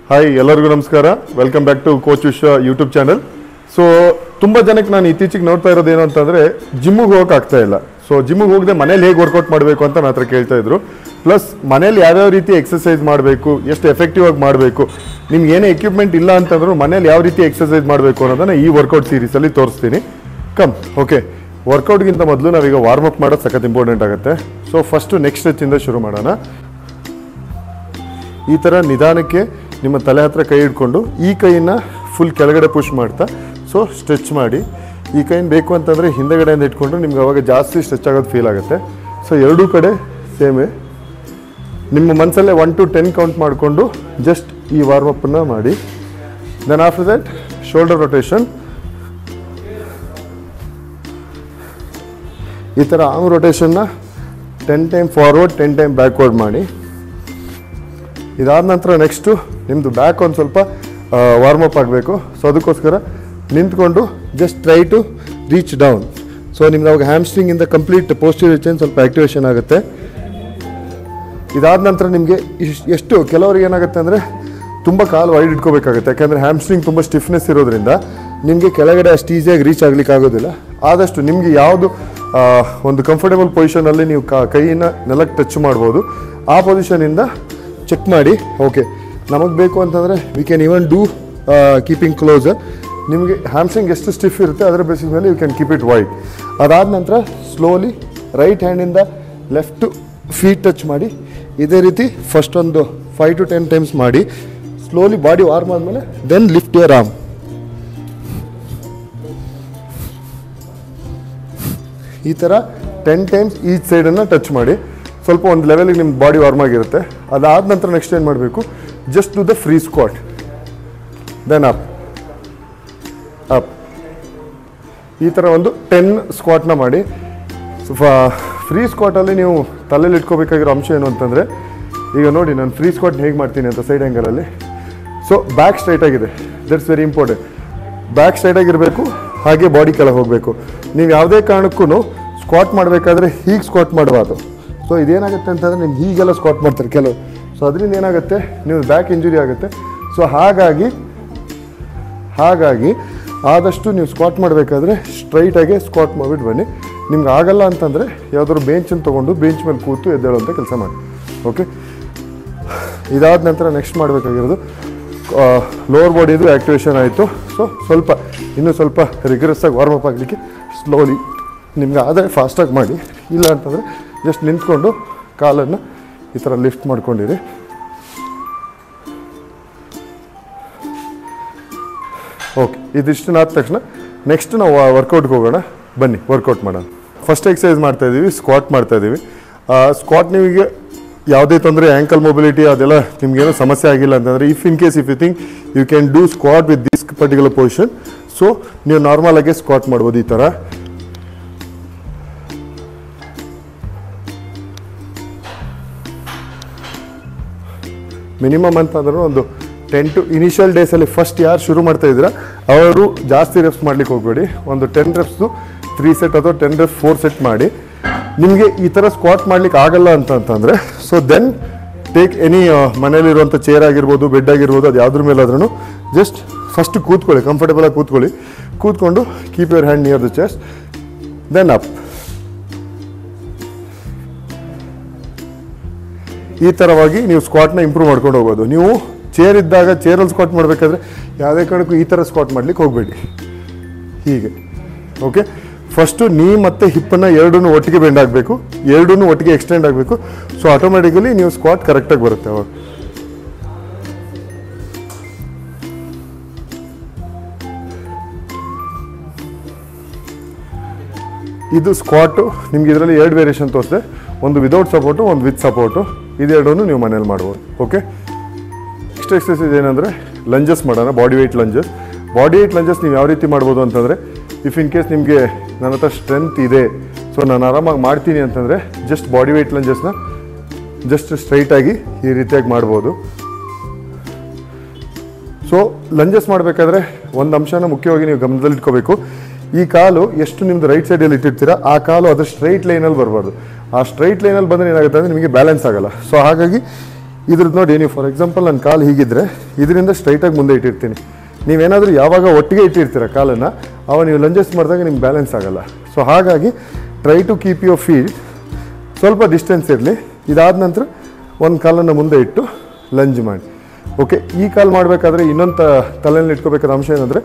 Hi ಎಲ್ಲರಿಗೂ ನಮಸ್ಕಾರ. Welcome back to coach ವಿಶ್ವ ಯೂಟ್ಯೂಬ್ ಚಾನಲ್. ಸೊ ತುಂಬ ಜನಕ್ಕೆ ನಾನು ಇತ್ತೀಚೆಗೆ ನೋಡ್ತಾ ಇರೋದೇನು ಅಂತಂದರೆ ಜಿಮ್ಮಿಗೆ ಹೋಗೋಕೆ ಆಗ್ತಾ ಇಲ್ಲ. ಸೊ ಜಿಮ್ಮಿಗೆ ಹೋಗದೆ ಮನೇಲಿ ಹೇಗೆ ವರ್ಕೌಟ್ ಮಾಡಬೇಕು ಅಂತ ನನ್ನ ಹತ್ರ ಕೇಳ್ತಾ ಇದ್ರು. ಪ್ಲಸ್ ಮನೇಲಿ ಯಾವ್ಯಾವ ರೀತಿ ಎಕ್ಸಸೈಸ್ ಮಾಡಬೇಕು, ಎಷ್ಟು ಎಫೆಕ್ಟಿವ್ ಆಗಿ ಮಾಡಬೇಕು, ನಿಮ್ಗೆ ಏನೇ ಎಕ್ವಿಪ್ಮೆಂಟ್ ಇಲ್ಲ ಅಂತಂದ್ರೂ ಮನೇಲಿ ಯಾವ ರೀತಿ ಎಕ್ಸಸೈಸ್ ಮಾಡಬೇಕು ಅನ್ನೋದನ್ನು ಈ ವರ್ಕೌಟ್ ಸೀರೀಸಲ್ಲಿ ತೋರಿಸ್ತೀನಿ. Come okay. ವರ್ಕೌಟ್ಗಿಂತ ಮೊದಲು ನಾವೀಗ ವಾರ್ಮ್ ಅಪ್ ಮಾಡೋದು ಸಖತ್ ಇಂಪಾರ್ಟೆಂಟ್ ಆಗುತ್ತೆ. ಸೊ ಫಸ್ಟು ನೆಕ್ಸ್ಟ್ ಸ್ಟೆಚ್ಚಿಂದ ಶುರು ಮಾಡೋಣ. ಈ ಥರ ನಿಧಾನಕ್ಕೆ ನಿಮ್ಮ ತಲೆ ಹತ್ರ ಕೈ ಹಿಡ್ಕೊಂಡು ಈ ಕೈಯನ್ನು ಫುಲ್ ಕೆಳಗಡೆ ಪುಷ್ ಮಾಡ್ತಾ ಸೊ ಸ್ಟ್ರೆಚ್ ಮಾಡಿ. ಈ ಕೈನ ಬೇಕು ಅಂತಂದರೆ ಹಿಂದೆಗಡೆಯಿಂದ ಇಟ್ಕೊಂಡ್ರೆ ನಿಮ್ಗೆ ಅವಾಗ ಜಾಸ್ತಿ ಸ್ಟ್ರೆಚ್ ಆಗೋದು ಫೀಲ್ ಆಗುತ್ತೆ. ಸೊ ಎರಡೂ ಕಡೆ ಸೇಮೇ ನಿಮ್ಮ ಮನಸ್ಸಲ್ಲೇ 1 to 10 ಕೌಂಟ್ ಮಾಡಿಕೊಂಡು ಜಸ್ಟ್ ಈ ವಾರ್ಮಪ್ಪನ್ನು ಮಾಡಿ. Then after that shoulder rotation. ಈ ಥರ ಆರ್ಮ್ ರೊಟೇಷನ್ನ 10 ಟೈಮ್ ಫಾರ್ವರ್ಡ್ 10 ಟೈಮ್ ಬ್ಯಾಕ್ವರ್ಡ್ ಮಾಡಿ. ಇದಾದ ನಂತರ ನೆಕ್ಸ್ಟು ನಿಮ್ಮದು ಬ್ಯಾಕ್ ಒಂದು ಸ್ವಲ್ಪ ವಾರ್ಮಪ್ ಆಗಬೇಕು. ಸೊ ಅದಕ್ಕೋಸ್ಕರ ನಿಂತ್ಕೊಂಡು just try to reach down. So ನಿಮ್ಗೆ ಅವಾಗ ಹ್ಯಾಮ್ಸ್ಟ್ರಿಂಗಿಂದ ಕಂಪ್ಲೀಟ್ ಪೋಸ್ಟೀರಿಯರ್ ಚೈನ್ ಸ್ವಲ್ಪ ಆ್ಯಕ್ಟಿವೇಶನ್ ಆಗುತ್ತೆ. ಇದಾದ ನಂತರ ನಿಮಗೆ ಎಷ್ಟು ಕೆಲವರಿಗೆ ಏನಾಗುತ್ತೆ ಅಂದರೆ ತುಂಬ ಕಾಲು ವೈಡ್ ಇಟ್ಕೋಬೇಕಾಗುತ್ತೆ. ಯಾಕೆಂದರೆ ಹ್ಯಾಮ್ಸ್ಟ್ರಿಂಗ್ ತುಂಬ ಸ್ಟಿಫ್ನೆಸ್ ಇರೋದ್ರಿಂದ ನಿಮಗೆ ಕೆಳಗಡೆ ಅಷ್ಟು ಈಸಿಯಾಗಿ ರೀಚ್ ಆಗಲಿಕ್ಕೆ ಆಗೋದಿಲ್ಲ. ಆದಷ್ಟು ನಿಮಗೆ ಯಾವುದು ಒಂದು ಕಂಫರ್ಟೇಬಲ್ ಪೊಸಿಷನಲ್ಲಿ ನೀವು ಕೈಯನ್ನು ನೆಲಕ್ಕೆ ಟಚ್ ಮಾಡ್ಬೋದು. ಆ ಪೊಸಿಷನಿಂದ ಚೆಕ್ ಮಾಡಿ. ಓಕೆ, ನಮಗೆ ಬೇಕು ಅಂತಂದರೆ we can even do keeping closer. ನಿಮಗೆ ಹ್ಯಾಮ್ಸ್ಟ್ರಿಂಗ್ ಎಷ್ಟು ಸ್ಟಿಫ್ ಇರುತ್ತೆ ಅದರ ಬೇಸಿಸ್ ಮೇಲೆ you can keep it wide. ಅದಾದ ನಂತರ ಸ್ಲೋಲಿ ರೈಟ್ ಹ್ಯಾಂಡಿಂದ ಲೆಫ್ಟ್ ಫೀಟ್ ಟಚ್ ಮಾಡಿ. ಇದೇ ರೀತಿ ಫಸ್ಟ್ ಒಂದು 5 to 10 ಟೈಮ್ಸ್ ಮಾಡಿ. ಸ್ಲೋಲಿ ಬಾಡಿ ವಾರ್ಮ್ ಆದಮೇಲೆ ದೆನ್ ಲಿಫ್ಟ್ ಯುವರ್ ಆರ್ಮ್. ಈ ಥರ 10 ಟೈಮ್ಸ್ ಈಚ್ ಸೈಡನ್ನು ಟಚ್ ಮಾಡಿ. ಸ್ವಲ್ಪ ಒಂದು ಲೆವೆಲಿಗೆ ನಿಮ್ಮ ಬಾಡಿ ವಾರ್ಮ್ ಆಗಿರುತ್ತೆ. ಅದಾದ ನಂತರ ನೆಕ್ಸ್ಟ್ ಏನು ಮಾಡಬೇಕು, just to the free squat, then up up. ಈ ಥರ ಒಂದು 10 ಸ್ಕ್ವಾಟ್ನ ಮಾಡಿ. ಫ್ರೀ ಸ್ಕ್ವಾಟಲ್ಲಿ ನೀವು ತಲೆಯಲ್ಲಿ ಇಟ್ಕೋಬೇಕಾಗಿರೋ ಅಂಶ ಏನು ಅಂತಂದರೆ, ಈಗ ನೋಡಿ ನಾನು ಫ್ರೀ ಸ್ಕ್ವಾಟ್ ಹೇಗೆ ಮಾಡ್ತೀನಿ ಅಂತ ಸೈಡ್ ಆ್ಯಂಗಲಲ್ಲಿ. ಸೊ ಬ್ಯಾಕ್ ಸ್ಟ್ರೈಟ್ ಆಗಿದೆ, that's very important. Back straight ಆಗಿರಬೇಕು, ಹಾಗೆ ಬಾಡಿ ಕೆಳಗೆ ಹೋಗಬೇಕು. ನೀವು ಯಾವುದೇ ಕಾರಣಕ್ಕೂ ಸ್ಕ್ವಾಟ್ ಮಾಡಬೇಕಾದ್ರೆ ಹೀಗೆ ಸ್ಕ್ವಾಟ್ ಮಾಡಬಾರ್ದು. ಸೊ ಇದೇನಾಗುತ್ತೆ ಅಂತಂದರೆ ನಿಮ್ಗೆ ಹೀಗೆಲ್ಲ ಸ್ಕ್ವಾಟ್ ಮಾಡ್ತಾರೆ ಕೆಲವು. ಸೊ ಅದರಿಂದ ಏನಾಗುತ್ತೆ, ನೀವು ಬ್ಯಾಕ್ ಇಂಜುರಿ ಆಗುತ್ತೆ. ಸೊ ಹಾಗಾಗಿ ಆದಷ್ಟು ನೀವು ಸ್ಕ್ವಾಟ್ ಮಾಡಬೇಕಾದ್ರೆ ಸ್ಟ್ರೈಟಾಗೆ ಸ್ಕ್ವಾಟ್ ಮಾಡಿಬಿಟ್ಟು ಬನ್ನಿ. ನಿಮ್ಗೆ ಆಗಲ್ಲ ಅಂತಂದರೆ ಯಾವುದಾದ್ರು ಬೆಂಚನ್ನು ತೊಗೊಂಡು ಬೆಂಚ್ ಮೇಲೆ ಕೂತು ಎದ್ದೇಳುವಂಥ ಕೆಲಸ ಮಾಡಿ. ಓಕೆ, ಇದಾದ ನಂತರ ನೆಕ್ಸ್ಟ್ ಮಾಡಬೇಕಾಗಿರೋದು ಲೋವರ್ ಬಾಡಿದು ಆ್ಯಕ್ಟಿವೇಶನ್ ಆಯಿತು. ಸೊ ಇನ್ನೂ ಸ್ವಲ್ಪ ರಿಗ್ರೆಸ್ಸಾಗಿ ವಾರ್ಮಪ್ ಆಗಲಿಕ್ಕೆ ಸ್ಲೋಲಿ ನಿಮ್ಗೆ ಆದರೆ ಫಾಸ್ಟಾಗಿ ಮಾಡಿ. ಇಲ್ಲ ಅಂತಂದರೆ ಜಸ್ಟ್ ನಿಂತ್ಕೊಂಡು ಕಾಲನ್ನು ಈ ಥರ ಲಿಫ್ಟ್ ಮಾಡ್ಕೊಂಡಿರಿ. ಓಕೆ, ಇದಿಷ್ಟನ್ನ ಆದ ತಕ್ಷಣ ನೆಕ್ಸ್ಟ್ ನಾವು ವರ್ಕೌಟ್ಗೆ ಹೋಗೋಣ. ಬನ್ನಿ ವರ್ಕೌಟ್ ಮಾಡೋಣ. ಫಸ್ಟ್ ಎಕ್ಸಸೈಸ್ ಮಾಡ್ತಾಯಿದ್ದೀವಿ, ಸ್ಕ್ವಾಟ್ ಮಾಡ್ತಾಯಿದ್ದೀವಿ. ಸ್ಕ್ವಾಟ್ ನಿಮಗೆ ಯಾವುದೇ ತೊಂದರೆ, ಆ್ಯಂಕಲ್ ಮೊಬಿಲಿಟಿ ಅದೆಲ್ಲ ನಿಮಗೇನೋ ಸಮಸ್ಯೆ ಆಗಿಲ್ಲ ಅಂತಂದರೆ if in case you think you can do squat with this particular position. So ನೀವು ನಾರ್ಮಲಾಗೆ ಸ್ಕ್ವಾಟ್ ಮಾಡ್ಬೋದು ಈ ಥರ. ಮಿನಿಮಮ್ ಅಂತಂದ್ರೂ ಒಂದು 10 to ಇನಿಷಿಯಲ್ ಡೇಸಲ್ಲಿ ಫಸ್ಟ್ ಯಾರು ಶುರು ಮಾಡ್ತಾ ಇದ್ದೀರಾ ಅವರು ಜಾಸ್ತಿ ರೆಪ್ಸ್ ಮಾಡ್ಲಿಕ್ಕೆ ಹೋಗಬೇಡಿ. ಒಂದು 10 ರೆಪ್ಸು 3 ಸೆಟ್ ಅಥವಾ 10 ರೆಪ್ಸ್ 4 ಸೆಟ್ ಮಾಡಿ. ನಿಮಗೆ ಈ ಥರ ಸ್ಕ್ವಾಟ್ ಮಾಡ್ಲಿಕ್ಕೆ ಆಗಲ್ಲ ಅಂತಂದರೆ ಸೊ ದೆನ್ ಟೇಕ್ ಎನಿ ಮನೇಲಿರುವಂಥ ಚೇರ್ ಆಗಿರ್ಬೋದು, ಬೆಡ್ ಆಗಿರ್ಬೋದು, ಅದು ಯಾವುದ್ರ ಮೇಲಾದ್ರೂ ಜಸ್ಟ್ ಫಸ್ಟ್ ಕೂತ್ಕೊಳ್ಳಿ, ಕಂಫರ್ಟೇಬಲಾಗಿ ಕೂತ್ಕೊಂಡು keep your hand near the chest, then up. ಈ ಥರವಾಗಿ ನೀವು ಸ್ಕ್ವಾಟ್ನ ಇಂಪ್ರೂವ್ ಮಾಡ್ಕೊಂಡು ಹೋಗೋದು. ನೀವು ಚೇರ್ ಇದ್ದಾಗ ಚೇರಲ್ಲಿ ಸ್ಕ್ವಾಟ್ ಮಾಡಬೇಕಾದ್ರೆ ಯಾವುದೇ ಕಾರಣಕ್ಕೂ ಈ ಥರ ಸ್ಕ್ವಾಟ್ ಮಾಡಲಿಕ್ಕೆ ಹೋಗಬೇಡಿ. ಹೀಗೆ ಓಕೆ. ಫಸ್ಟು ನೀ ಮತ್ತು ಹಿಪ್ಪನ್ನು ಎರಡೂ ಒಟ್ಟಿಗೆ ಬೆಂಡ್ ಆಗಬೇಕು, ಎರಡೂ ಒಟ್ಟಿಗೆ ಎಕ್ಸ್ಟೆಂಡ್ ಆಗಬೇಕು. ಸೊ ಆಟೋಮೆಟಿಕಲಿ ನೀವು ಸ್ಕ್ವಾಟ್ ಕರೆಕ್ಟಾಗಿ ಬರುತ್ತೆ ಅವಾಗ. ಇದು ಸ್ಕ್ವಾಟು. ನಿಮ್ಗೆ ಇದರಲ್ಲಿ 2 ವೇರಿಯೇಷನ್ ತೋರಿಸಿದೆ, ಒಂದು ವಿದೌಟ್ ಸಪೋರ್ಟು, ಒಂದು ವಿತ್ ಸಪೋರ್ಟು. ಇದೆರಡೂ ನೀವು ಮನೇಲಿ ಮಾಡ್ಬೋದು. ಓಕೆ, ನೆಕ್ಸ್ಟ್ ಎಕ್ಸಸೈಸ್ ಏನಂದರೆ ಲಂಜಸ್ ಮಾಡೋಣ. ಬಾಡಿ ವೆಯ್ಟ್ ಲಂಜಸ್ ನೀವು ಯಾವ ರೀತಿ ಮಾಡ್ಬೋದು ಅಂತಂದರೆ, ಇಫ್ ಇನ್ ಕೇಸ್ ನಿಮಗೆ ನನ್ನ ಹತ್ರ ಸ್ಟ್ರೆಂತ್ ಇದೆ, ಸೊ ನಾನು ಆರಾಮಾಗಿ ಮಾಡ್ತೀನಿ ಅಂತಂದರೆ ಜಸ್ಟ್ ಬಾಡಿ ವೆಯ್ಟ್ ಲಂಜಸ್ನ ಜಸ್ಟ್ ಸ್ಟ್ರೈಟಾಗಿ ಈ ರೀತಿಯಾಗಿ ಮಾಡ್ಬೋದು. ಸೊ ಲಂಜಸ್ ಮಾಡಬೇಕಾದ್ರೆ ಒಂದು ಅಂಶನ ಮುಖ್ಯವಾಗಿ ನೀವು ಗಮನದಲ್ಲಿಟ್ಕೋಬೇಕು. ಈ ಕಾಲು ಎಷ್ಟು ನಿಮ್ಮದು ರೈಟ್ ಸೈಡಲ್ಲಿ ಇಟ್ಟಿರ್ತೀರಾ ಆ ಕಾಲು ಅದು ಸ್ಟ್ರೈಟ್ ಲೈನಲ್ಲಿ ಬರಬಾರ್ದು. ಆ ಸ್ಟ್ರೈಟ್ ಲೈನಲ್ಲಿ ಬಂದರೆ ಏನಾಗುತ್ತೆ ಅಂದರೆ ನಿಮಗೆ ಬ್ಯಾಲೆನ್ಸ್ ಆಗಲ್ಲ. ಸೊ ಹಾಗಾಗಿ ಇದ್ರದ್ದು ನೋಡಿ, ನೀವು ಫಾರ್ ಎಕ್ಸಾಂಪಲ್ ನನ್ನ ಕಾಲು ಹೀಗಿದ್ರೆ ಇದರಿಂದ ಸ್ಟ್ರೈಟಾಗಿ ಮುಂದೆ ಇಟ್ಟಿರ್ತೀನಿ. ನೀವೇನಾದರೂ ಯಾವಾಗ ಒಟ್ಟಿಗೆ ಇಟ್ಟಿರ್ತೀರ ಕಾಲನ್ನು, ಅವಾಗ ನೀವು ಲಂಜಸ್ ಮಾಡಿದಾಗ ನಿಮ್ಗೆ ಬ್ಯಾಲೆನ್ಸ್ ಆಗೋಲ್ಲ. ಸೊ ಹಾಗಾಗಿ try to keep your feet ಸ್ವಲ್ಪ ಡಿಸ್ಟೆನ್ಸ್ ಇರಲಿ. ಇದಾದ ನಂತರ ಒಂದು ಕಾಲನ್ನು ಮುಂದೆ ಇಟ್ಟು ಲಂಜ್ ಮಾಡಿ. ಓಕೆ, ಈ ಕಾಲು ಮಾಡಬೇಕಾದ್ರೆ ಇನ್ನೊಂದು ತಲೆಯಲ್ಲಿ ಇಟ್ಕೋಬೇಕಾದ ಅಂಶ ಏನಂದರೆ,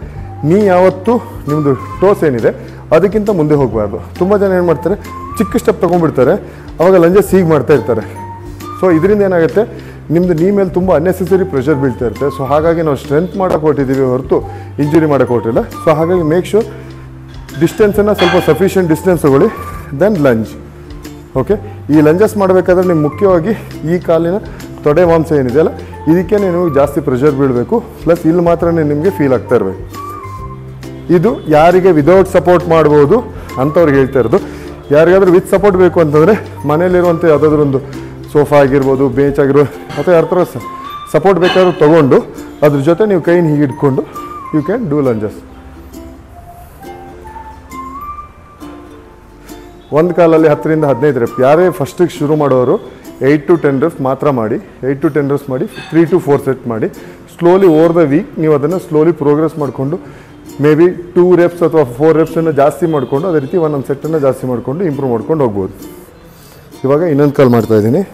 ನೀ ಯಾವತ್ತೂ ನಿಮ್ಮದು ಟೋಸ್ ಏನಿದೆ ಅದಕ್ಕಿಂತ ಮುಂದೆ ಹೋಗಬಾರ್ದು. ತುಂಬ ಜನ ಏನು ಮಾಡ್ತಾರೆ, ಚಿಕ್ಕ ಸ್ಟೆಪ್ ತೊಗೊಂಡ್ಬಿಡ್ತಾರೆ, ಆವಾಗ ಲಂಜಸ್ ಹೀಗೆ ಮಾಡ್ತಾ ಇರ್ತಾರೆ. ಸೊ ಇದರಿಂದ ಏನಾಗುತ್ತೆ, ನಿಮ್ಮದು ನೀ ಮೇಲೆ ತುಂಬ ಅನ್ನೆಸೆಸರಿ ಪ್ರೆಷರ್ ಬೀಳ್ತಾ ಇರುತ್ತೆ. ಸೊ ಹಾಗಾಗಿ ನಾವು ಸ್ಟ್ರೆಂತ್ ಮಾಡೋಕ್ಕೆ ಹೊಟ್ಟಿದ್ದೀವಿ ಹೊರತು ಇಂಜುರಿ ಮಾಡೋಕ್ಕೆ ಹೊಟ್ಟಿಲ್ಲ. ಸೊ ಹಾಗಾಗಿ ಮೇಕ್ ಶೂರ್ ಡಿಸ್ಟೆನ್ಸನ್ನು ಸ್ವಲ್ಪ ಸಫಿಷಿಯೆಂಟ್ ಡಿಸ್ಟೆನ್ಸ್ ತಗೊಳ್ಳಿ, ದೆನ್ ಲಂಜ್. ಓಕೆ, ಈ ಲಂಜಸ್ ಮಾಡಬೇಕಾದ್ರೆ ನಿಮ್ಗೆ ಮುಖ್ಯವಾಗಿ ಈ ಕಾಲಿನ ತೊಡೆ ಮಾಂಸ ಏನಿದೆಯಲ್ಲ ಇದಕ್ಕೆ ನೀವು ಜಾಸ್ತಿ ಪ್ರೆಷರ್ ಬೀಳಬೇಕು. ಪ್ಲಸ್ ಇಲ್ಲಿ ಮಾತ್ರ ನಿಮಗೆ ಫೀಲ್ ಆಗ್ತಾ ಇರಬೇಕು. ಇದು ಯಾರಿಗೆ ವಿದೌಟ್ ಸಪೋರ್ಟ್ ಮಾಡ್ಬೋದು ಅಂಥವ್ರಿಗೆ ಹೇಳ್ತಾ ಇರೋದು. ಯಾರಿಗಾದ್ರೂ ವಿತ್ ಸಪೋರ್ಟ್ ಬೇಕು ಅಂತಂದರೆ ಮನೇಲಿರುವಂಥ ಯಾವುದಾದ್ರೂ ಒಂದು ಸೋಫಾ ಆಗಿರ್ಬೋದು, ಬೇಂಚ್ ಆಗಿರ್ಬೋದು, ಅಥವಾ ಯಾರ ಥರ ಸಪೋರ್ಟ್ ಬೇಕಾದ್ರೂ ತೊಗೊಂಡು ಅದ್ರ ಜೊತೆ ನೀವು ಕೈನ ಹೀಗೆ ಇಟ್ಕೊಂಡು ಯು ಕ್ಯಾನ್ ಡೂ ಲಂಜಸ್. ಒಂದು ಕಾಲಲ್ಲಿ 10ರಿಂದ 15 ರೆಪ್. ಯಾರೇ ಫಸ್ಟಿಗೆ ಶುರು ಮಾಡೋರು 8 to 10 reps ಮಾತ್ರ ಮಾಡಿ. 8 to 10 reps ಮಾಡಿ 3 to 4 ಸೆಟ್ ಮಾಡಿ. ಸ್ಲೋಲಿ ಓವರ್ ದ ವೀಕ್ ನೀವು ಅದನ್ನು ಸ್ಲೋಲಿ ಪ್ರೋಗ್ರೆಸ್ ಮಾಡಿಕೊಂಡು ಮೇ ಬಿ 2 reps ಅಥವಾ 4 reps ಜಾಸ್ತಿ ಮಾಡಿಕೊಂಡು ಅದೇ ರೀತಿ ಒಂದೊಂದು ಸೆಟ್ಟನ್ನು ಜಾಸ್ತಿ ಮಾಡಿಕೊಂಡು ಇಂಪ್ರೂವ್ ಮಾಡ್ಕೊಂಡು ಹೋಗ್ಬೋದು. ಇವಾಗ ಇನ್ನೊಂದು ಕಾಲ್ ಮಾಡ್ತಾಯಿದ್ದೀನಿ.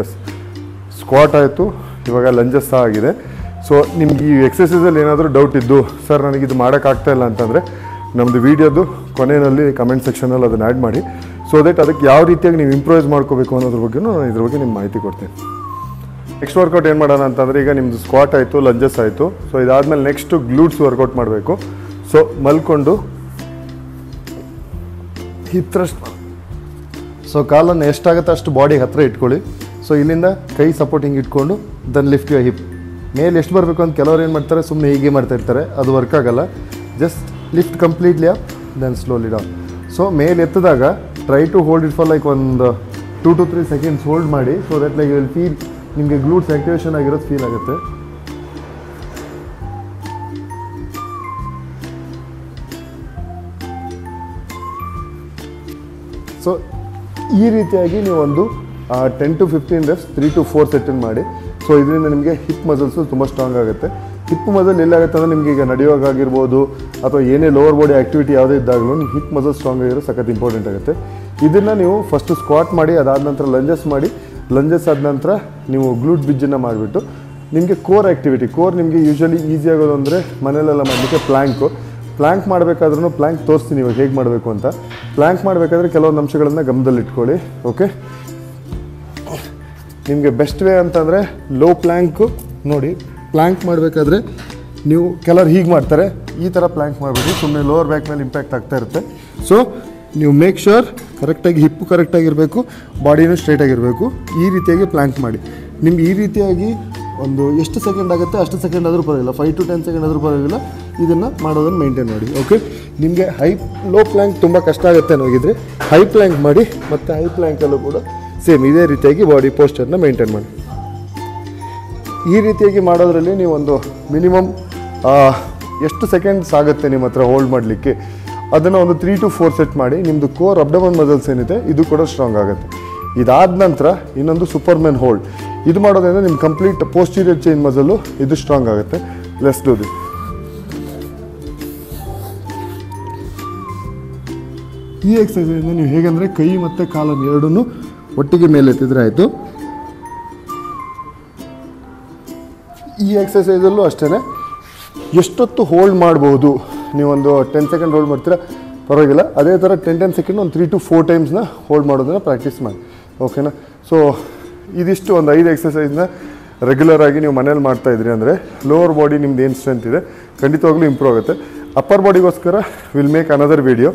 ಎಸ್, ಸ್ಕ್ವಾಟ್ ಆಯಿತು, ಇವಾಗ ಲಂಜಸ್ ಸಹ ಆಗಿದೆ. ಸೊ ನಿಮ್ಗೆ ಈ ಎಕ್ಸಸೈಸಲ್ಲಿ ಏನಾದರೂ ಡೌಟ್ ಇದ್ದು, ಸರ್ ನನಗಿದು ಮಾಡೋಕ್ಕಾಗ್ತಾ ಇಲ್ಲ ಅಂತಂದರೆ ನಮ್ಮದು ವೀಡಿಯೋದು ಕೊನೆಯಲ್ಲಿ ಕಮೆಂಟ್ ಸೆಕ್ಷನಲ್ಲಿ ಅದನ್ನು ಆ್ಯಡ್ ಮಾಡಿ. ಸೊ ದಟ್ ಅದಕ್ಕೆ ಯಾವ ರೀತಿಯಾಗಿ ನೀವು ಇಂಪ್ರೂವೈಸ್ ಮಾಡ್ಕೋಬೇಕು ಅನ್ನೋದ್ರ ಬಗ್ಗೆನೂ ನಾನು ಇದ್ರ ಬಗ್ಗೆ ನಿಮ್ಗೆ ಮಾಹಿತಿ ಕೊಡ್ತೀನಿ. ನೆಕ್ಸ್ಟ್ ವರ್ಕೌಟ್ ಏನು ಮಾಡೋಣ ಅಂತಂದರೆ, ಈಗ ನಿಮ್ಮದು ಸ್ಕ್ವಾಟ್ ಆಯಿತು, ಲಂಜಸ್ ಆಯಿತು. ಸೊ ಇದಾದಮೇಲೆ ನೆಕ್ಸ್ಟು ಗ್ಲೂಟ್ಸ್ ವರ್ಕೌಟ್ ಮಾಡಬೇಕು. ಸೊ ಮಲ್ಕೊಂಡು ಹಿಪ್ ಥ್ರಸ್ಟ್. ಸೊ ಕಾಲನ್ನು ಎಷ್ಟಾಗುತ್ತೆ ಅಷ್ಟು ಬಾಡಿಗೆ ಹತ್ತಿರ ಇಟ್ಕೊಳ್ಳಿ. ಸೊ ಇಲ್ಲಿಂದ ಕೈ ಸಪೋರ್ಟ್ ಹಿಂಗೆ ಇಟ್ಕೊಂಡು ದೆನ್ ಲಿಫ್ಟ್ ಯುವರ್ ಹಿಪ್. ಮೇಲೆ ಎಷ್ಟು ಬರಬೇಕು ಅಂತ ಕೆಲವ್ರು ಏನು ಮಾಡ್ತಾರೆ, ಸುಮ್ಮನೆ ಹೀಗೆ ಮಾಡ್ತಾ ಇರ್ತಾರೆ, ಅದು ವರ್ಕ್ ಆಗೋಲ್ಲ. Just lift completely up then slowly down. So ಮೇಲೆ ಎತ್ತಿದಾಗ try to hold it for like ಒಂದು 2 to 3 seconds ಹೋಲ್ಡ್ ಮಾಡಿ. So that like you will feel, ನಿಮಗೆ ಗ್ಲೂಟ್ಸ್ ಆ್ಯಕ್ಟಿವೇಶನ್ ಆಗಿರೋದು ಫೀಲ್ ಆಗುತ್ತೆ. ಸೊ ಈ ರೀತಿಯಾಗಿ ನೀವು ಒಂದು 10 to 15 reps 3 to 4 ಸೆಟ್ಟನ್ನು ಮಾಡಿ. ಸೊ ಇದರಿಂದ ನಿಮಗೆ ಹಿಪ್ ಮಸಲ್ಸು ತುಂಬ ಸ್ಟ್ರಾಂಗ್ ಆಗುತ್ತೆ. ಹಿಪ್ ಮಸಲ್ ಎಲ್ಲಾಗುತ್ತೆ ಅಂದರೆ ನಿಮಗೆ ಈಗ ನಡೆಯುವಾಗಾಗಿರ್ಬೋದು ಅಥವಾ ಏನೇ ಲೋವರ್ ಬಾಡಿ ಆ್ಯಕ್ಟಿವಿಟಿ ಯಾವುದೇ ಇದ್ದಾಗಲೂ ನಿಮ್ಮ ಹಿಪ್ ಮಸಲ್ ಸ್ಟ್ರಾಂಗ್ ಆಗಿರೋ ಸಖತ್ ಇಂಪಾರ್ಟೆಂಟ್ ಆಗುತ್ತೆ. ಇದನ್ನು ನೀವು ಫಸ್ಟು ಸ್ಕ್ವಾಟ್ ಮಾಡಿ, ಅದಾದ ನಂತರ ಲಂಜಸ್ ಮಾಡಿ. ಲಂಜಸ್ ಆದ ನಂತರ ನೀವು ಗ್ಲೂಟ್ ಬ್ರಿಡ್ಜನ್ನು ಮಾಡಿಬಿಟ್ಟು ನಿಮಗೆ ಕೋರ್ ಆ್ಯಕ್ಟಿವಿಟಿ, ಕೋರ್ ನಿಮಗೆ ಯೂಶ್ವಲಿ ಈಸಿ ಆಗೋದು ಅಂದರೆ ಮನೆಯಲ್ಲೆಲ್ಲ ಮಾಡಲಿಕ್ಕೆ ಪ್ಲ್ಯಾಂಕ್ ಮಾಡಬೇಕಾದ್ರೂ ಪ್ಲ್ಯಾಂಕ್ ತೋರಿಸ್ತೀನಿ ಇವಾಗ ಹೇಗೆ ಮಾಡಬೇಕು ಅಂತ. ಪ್ಲ್ಯಾಂಕ್ ಮಾಡಬೇಕಾದ್ರೆ ಕೆಲವೊಂದು ಅಂಶಗಳನ್ನು ಗಮನದಲ್ಲಿಟ್ಕೊಳ್ಳಿ. ಓಕೆ, ನಿಮಗೆ ಬೆಸ್ಟ್ ವೇ ಅಂತಂದರೆ ಲೋ ಪ್ಲ್ಯಾಂಕು ನೋಡಿ. ಪ್ಲ್ಯಾಂಕ್ ಮಾಡಬೇಕಾದ್ರೆ ನೀವು ಕೆಲವರು ಹೀಗೆ ಮಾಡ್ತಾರೆ, ಈ ಥರ ಪ್ಲ್ಯಾಂಕ್ ಮಾಡಬೇಕು, ಸುಮ್ಮನೆ ಲೋವರ್ ಬ್ಯಾಕ್ ಮೇಲೆ ಇಂಪ್ಯಾಕ್ಟ್ ಆಗ್ತಾ ಇರುತ್ತೆ. ಸೊ ನೀವು ಮೇಕ್ ಶ್ಯೂರ್ ಕರೆಕ್ಟಾಗಿ ಹಿಪ್ಪು ಕರೆಕ್ಟಾಗಿರಬೇಕು, ಬಾಡಿನೂ ಸ್ಟ್ರೈಟಾಗಿರಬೇಕು. ಈ ರೀತಿಯಾಗಿ ಪ್ಲ್ಯಾಂಕ್ ಮಾಡಿ. ನಿಮ್ಗೆ ಈ ರೀತಿಯಾಗಿ ಒಂದು ಎಷ್ಟು ಸೆಕೆಂಡ್ ಆಗುತ್ತೆ ಅಷ್ಟು ಸೆಕೆಂಡ್ ಆದರೂ ಪರವಾಗಿಲ್ಲ, 5 to 10 ಸೆಕೆಂಡ್ ಆದರೂ ಪರವಾಗಿಲ್ಲ, ಇದನ್ನು ಮಾಡೋದನ್ನು ಮೇಂಟೈನ್ ಮಾಡಿ. ಓಕೆ, ನಿಮಗೆ ಲೋ ಪ್ಲ್ಯಾಂಕ್ ತುಂಬ ಕಷ್ಟ ಆಗುತ್ತೆ ಅನ್ನೋಗಿದ್ರೆ ಹೈ ಪ್ಲ್ಯಾಂಕ್ ಮಾಡಿ. ಮತ್ತು ಹೈ ಪ್ಲ್ಯಾಂಕಲ್ಲೂ ಕೂಡ ಸೇಮ್ ಇದೇ ರೀತಿಯಾಗಿ ಬಾಡಿ ಪೋಸ್ಚರ್ನ ಮೇಂಟೈನ್ ಮಾಡಿ. ಈ ರೀತಿಯಾಗಿ ಮಾಡೋದ್ರಲ್ಲಿ ನೀವು ಒಂದು ಮಿನಿಮಮ್ ಎಷ್ಟು ಸೆಕೆಂಡ್ಸ್ ಆಗುತ್ತೆ ನಿಮ್ಮ ಹತ್ರ ಹೋಲ್ಡ್ ಮಾಡಲಿಕ್ಕೆ, ಅದನ್ನು ಒಂದು 3 to 4 ಸೆಟ್ ಮಾಡಿ. ನಿಮ್ಮದು ಕೋರ್ ಅಬ್ಡಮನ್ ಮಸಲ್ಸ್ ಏನಿದೆ ಇದು ಕೂಡ ಸ್ಟ್ರಾಂಗ್ ಆಗುತ್ತೆ. ಇದಾದ ನಂತರ ಇನ್ನೊಂದು ಸೂಪರ್ಮೆನ್ ಹೋಲ್ಡ್. ಇದು ಮಾಡೋದ್ರಿಂದ ನಿಮ್ಮ ಕಂಪ್ಲೀಟ್ ಪೋಸ್ಟೀರಿಯರ್ ಚೈನ್ ಮಸಲು ಇದು ಸ್ಟ್ರಾಂಗ್ ಆಗುತ್ತೆ. Let's do this. ಈ ಎಕ್ಸಸೈಸಿಂದ ನೀವು ಹೇಗೆಂದರೆ ಕೈ ಮತ್ತು ಕಾಲನ್ನು ಎರಡನ್ನೂ ಒಟ್ಟಿಗೆ ಮೇಲೆ ಎತ್ತಿದ್ರೆ ಆಯಿತು. ಈ ಎಕ್ಸಸೈಸಲ್ಲೂ ಅಷ್ಟೇ ಎಷ್ಟೊತ್ತು ಹೋಲ್ಡ್ ಮಾಡ್ಬೋದು. ನೀವೊಂದು 10 ಸೆಕೆಂಡ್ ಹೋಲ್ಡ್ ಮಾಡ್ತೀರಾ ಪರವಾಗಿಲ್ಲ, ಅದೇ ಥರ 10 ಸೆಕೆಂಡ್ ಒಂದು 3 to 4 ಟೈಮ್ಸ್ನ ಹೋಲ್ಡ್ ಮಾಡೋದನ್ನು ಪ್ರಾಕ್ಟೀಸ್ ಮಾಡಿ. ಓಕೆನಾ? ಸೊ ಇದಿಷ್ಟು ಒಂದು 5 ಎಕ್ಸಸೈಸ್ನ ರೆಗ್ಯುಲರ್ ಆಗಿ ನೀವು ಮನೇಲಿ ಮಾಡ್ತಾಯಿದ್ರಿ ಅಂದರೆ ಲೋವರ್ ಬಾಡಿ ನಿಮ್ದು ಏನು ಸ್ಟ್ರೆಂತ್ ಇದೆ ಖಂಡಿತವಾಗ್ಲೂ ಇಂಪ್ರೂವ್ ಆಗುತ್ತೆ. ಅಪ್ಪರ್ ಬಾಡಿಗೋಸ್ಕರ will make another video.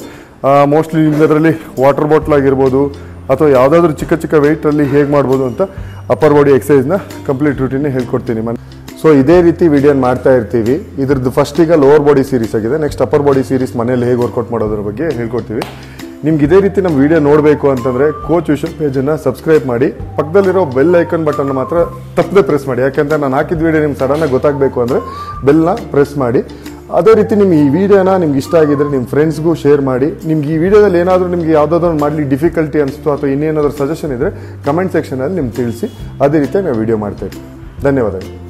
Mostly ನಿಮ್ಗೆ ವಾಟರ್ ಬಾಟ್ಲ್ ಆಗಿರ್ಬೋದು ಅಥವಾ ಯಾವುದಾದ್ರೂ ಚಿಕ್ಕ ಚಿಕ್ಕ ವೆಯ್ಟಲ್ಲಿ ಹೇಗೆ ಮಾಡ್ಬೋದು ಅಂತ ಅಪ್ಪರ್ ಬಾಡಿ ಎಕ್ಸಸೈಸ್ನ ಕಂಪ್ಲೀಟ್ ರೂಟೀನ್ ಹೇಳ್ಕೊಡ್ತೀನಿ. ಸೊ ಇದೇ ರೀತಿ ವಿಡಿಯೋನ ಮಾಡ್ತಾ ಇರ್ತೀವಿ. ಇದ್ರದ್ದು ಫಸ್ಟ್ ಈಗ ಲೋವರ್ ಬಾಡಿ ಸೀರೀಸ್ ಆಗಿದೆ. ನೆಕ್ಸ್ಟ್ ಅಪ್ಪರ್ ಬಾಡಿ ಸೀರೀಸ್ ಮನೇಲಿ ಹೇಗೆ ವರ್ಕೌಟ್ ಮಾಡೋದ್ರ ಬಗ್ಗೆ ಹೇಳ್ಕೊಡ್ತೀವಿ. ನಿಮ್ಗೆ ಇದೇ ರೀತಿ ನಮ್ಮ ವಿಡಿಯೋ ನೋಡಬೇಕು ಅಂತಂದರೆ ಕೋಚ್ ವಿಶ್ವ ಪೇಜನ್ನು ಸಬ್ಸ್ಕ್ರೈಬ್ ಮಾಡಿ, ಪಕ್ಕದಲ್ಲಿರೋ ಬೆಲ್ ಐಕನ್ ಬಟನ್ ಮಾತ್ರ ತಪ್ಪದೆ ಪ್ರೆಸ್ ಮಾಡಿ. ಯಾಕೆಂದರೆ ನಾನು ಹಾಕಿದ ವಿಡಿಯೋ ನಿಮ್ಗೆ ಸಡನ್ನಾಗಿ ಗೊತ್ತಾಗಬೇಕು ಅಂದರೆ ಬೆಲ್ನ ಪ್ರೆಸ್ ಮಾಡಿ. ಅದೇ ರೀತಿ ನಿಮ್ಗೆ ಈ ವಿಡಿಯೋನ ನಿಮ್ಗೆ ಇಷ್ಟ ಆಗಿದ್ರೆ ನಿಮ್ಮ ಫ್ರೆಂಡ್ಸ್ಗೂ ಶೇರ್ ಮಾಡಿ. ನಿಮ್ಗೆ ಈ ವಿಡಿಯೋದಲ್ಲಿ ಏನಾದರೂ ನಿಮ್ಗೆ ಯಾವುದಾದ್ರೂ ಮಾಡಲಿಕ್ಕೆ ಡಿಫಿಕಲ್ಟಿ ಅನಿಸ್ತು ಅಥವಾ ಇನ್ನೇನಾದರೂ ಸಜೆಷನ್ ಇದ್ದರೆ ಕಮೆಂಟ್ ಸೆಕ್ಷನಲ್ಲಿ ನಿಮ್ಗೆ ತಿಳಿಸಿ. ಅದೇ ರೀತಿ ನಾವು ವಿಡಿಯೋ ಮಾಡ್ತೇವೆ. ಧನ್ಯವಾದಗಳು.